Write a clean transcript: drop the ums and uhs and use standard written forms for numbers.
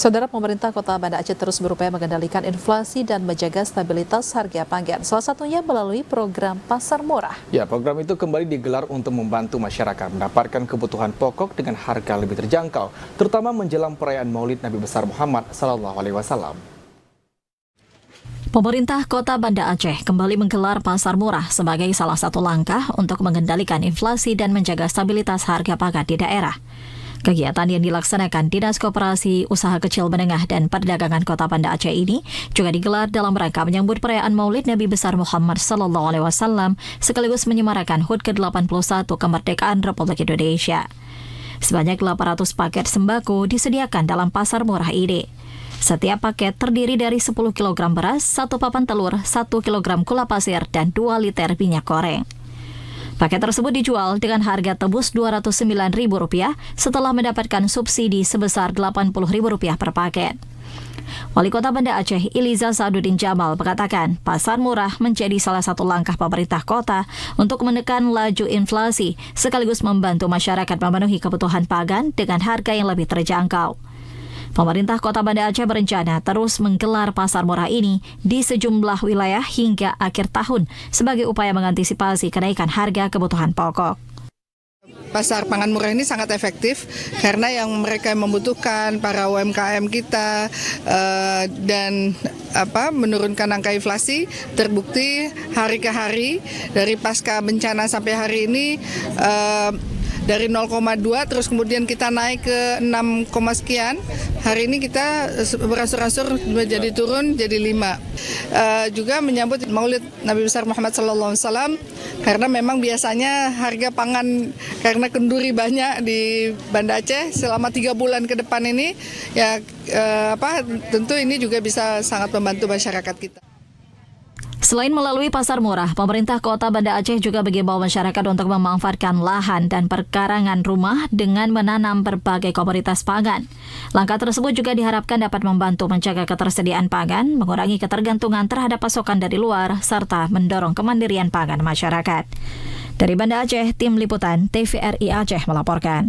Saudara, pemerintah Kota Banda Aceh terus berupaya mengendalikan inflasi dan menjaga stabilitas harga pangan, salah satunya melalui program Pasar Murah. Ya, program itu kembali digelar untuk membantu masyarakat mendapatkan kebutuhan pokok dengan harga lebih terjangkau, terutama menjelang perayaan Maulid Nabi besar Muhammad SAW. Pemerintah Kota Banda Aceh kembali menggelar Pasar Murah sebagai salah satu langkah untuk mengendalikan inflasi dan menjaga stabilitas harga pangan di daerah. Kegiatan yang dilaksanakan Dinas Koperasi Usaha Kecil Menengah dan Perdagangan Kota Banda Aceh ini juga digelar dalam rangka menyambut perayaan Maulid Nabi besar Muhammad SAW sekaligus menyemarakan HUT ke-81 kemerdekaan Republik Indonesia. Sebanyak 800 paket sembako disediakan dalam pasar murah ini. Setiap paket terdiri dari 10 kg beras, 1 papan telur, 1 kg gula pasir, dan 2 liter minyak goreng. Paket tersebut dijual dengan harga tebus Rp209.000 setelah mendapatkan subsidi sebesar Rp80.000 per paket. Wali Kota Banda Aceh, Iliza Sa'aduddin Jamal, mengatakan pasar murah menjadi salah satu langkah pemerintah kota untuk menekan laju inflasi sekaligus membantu masyarakat memenuhi kebutuhan pangan dengan harga yang lebih terjangkau. Pemerintah Kota Banda Aceh berencana terus menggelar pasar murah ini di sejumlah wilayah hingga akhir tahun sebagai upaya mengantisipasi kenaikan harga kebutuhan pokok. Pasar pangan murah ini sangat efektif karena yang mereka membutuhkan para UMKM kita dan menurunkan angka inflasi terbukti hari ke hari dari pasca bencana sampai hari ini. Dari 0,2 terus kemudian kita naik ke 6, sekian. Hari ini kita berangsur-angsur menjadi turun jadi 5. Juga menyambut Maulid Nabi besar Muhammad SAW karena memang biasanya harga pangan karena kenduri banyak di Banda Aceh selama 3 bulan ke depan ini ya tentu ini juga bisa sangat membantu masyarakat kita. Selain melalui pasar murah, pemerintah Kota Banda Aceh juga mengimbau masyarakat untuk memanfaatkan lahan dan perkarangan rumah dengan menanam berbagai komoditas pangan. Langkah tersebut juga diharapkan dapat membantu menjaga ketersediaan pangan, mengurangi ketergantungan terhadap pasokan dari luar, serta mendorong kemandirian pangan masyarakat. Dari Banda Aceh, Tim Liputan TVRI Aceh melaporkan.